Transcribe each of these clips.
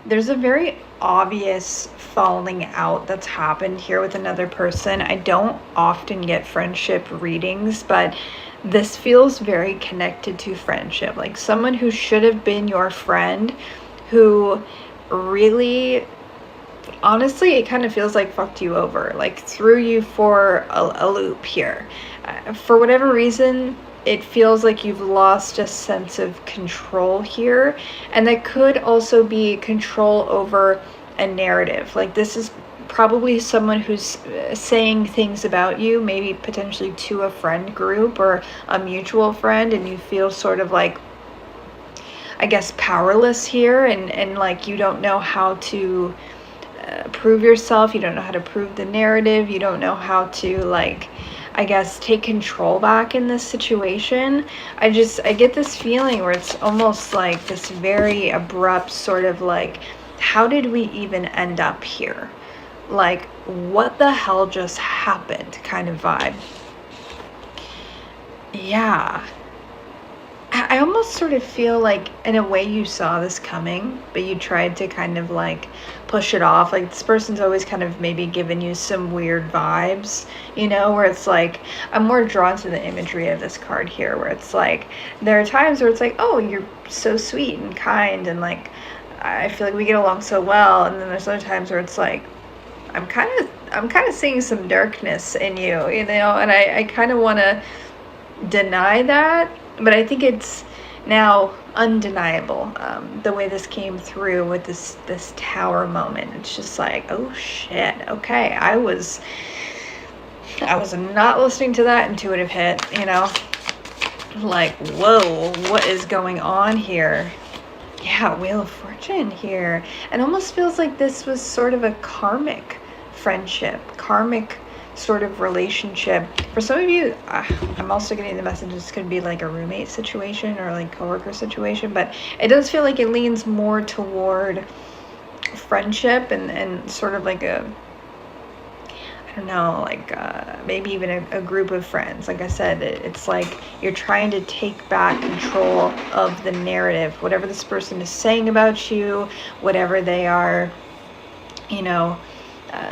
There's a very obvious falling out that's happened here with another person. I don't often get friendship readings, but this feels very connected to friendship. Like someone who should have been your friend, who really, honestly, it kind of feels like fucked you over, like threw you for a loop here. For whatever reason, it feels like you've lost a sense of control here, and that could also be control over a narrative. Like this is probably someone who's saying things about you, maybe potentially to a friend group or a mutual friend, and you feel sort of like, I guess, powerless here, and like you don't know how to prove yourself, you don't know how to prove the narrative, you don't know how to, like, I guess, take control back in this situation. I get this feeling where it's almost like this very abrupt sort of like, how did we even end up here? Like, what the hell just happened kind of vibe. Yeah. I almost sort of feel like, in a way, you saw this coming, but you tried to kind of like push it off. Like this person's always kind of maybe given you some weird vibes, where it's like, I'm more drawn to the imagery of this card here, where it's like, there are times where it's like, oh, you're so sweet and kind, and like, I feel like we get along so well. And then there's other times where it's like, I'm kind of seeing some darkness in you, and I kind of want to deny that, but I think it's now undeniable, the way this came through with this tower moment. It's just like, oh shit, okay, I was not listening to that intuitive hit, like, whoa, what is going on here? Yeah, Wheel of Fortune here. It almost feels like this was sort of a karmic friendship, karmic sort of relationship. For some of you, I'm also getting the message this could be like a roommate situation or like coworker situation, but it does feel like it leans more toward friendship and sort of like a, I don't know, like maybe even a group of friends. Like I said, it's like you're trying to take back control of the narrative, whatever this person is saying about you, whatever they are,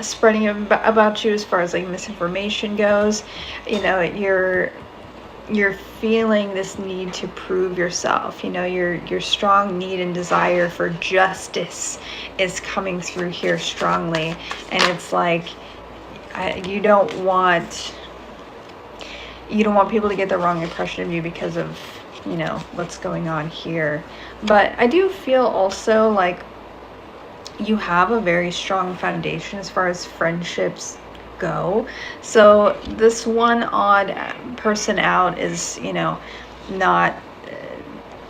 spreading about you as far as like misinformation goes. You're feeling this need to prove yourself. Your strong need and desire for justice is coming through here strongly, and it's like you don't want people to get the wrong impression of you because of what's going on here. But I do feel also like you have a very strong foundation as far as friendships go. So this one odd person out is,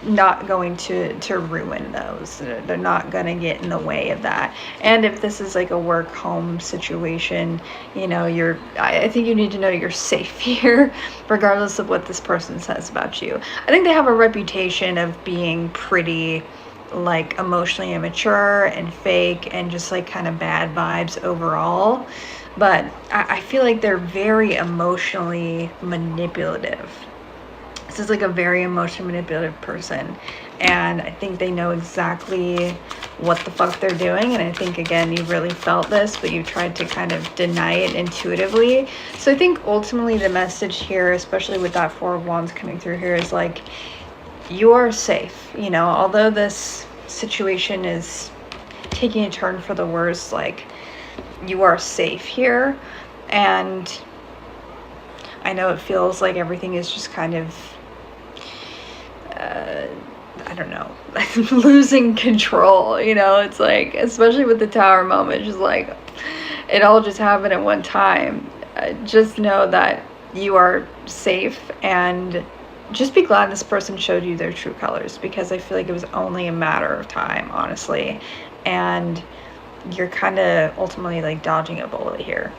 not going to ruin those. They're not going to get in the way of that. And if this is like a work home situation, I think you need to know you're safe here, regardless of what this person says about you. I think they have a reputation of being pretty like emotionally immature and fake and just like kind of bad vibes overall, but I feel like they're very emotionally manipulative. This is like a very emotionally manipulative person, and I think they know exactly what the fuck they're doing. And I think, again, you really felt this, but you tried to kind of deny it intuitively. So I think ultimately the message here, especially with that Four of Wands coming through here, is like, you are safe. Although this situation is taking a turn for the worse, like, you are safe here. And I know it feels like everything is just kind of I don't know, losing control, it's like, especially with the tower moment, just like it all just happened at one time. Just know that you are safe, and just be glad this person showed you their true colors, because I feel like it was only a matter of time, honestly, and you're kind of ultimately like dodging a bullet here.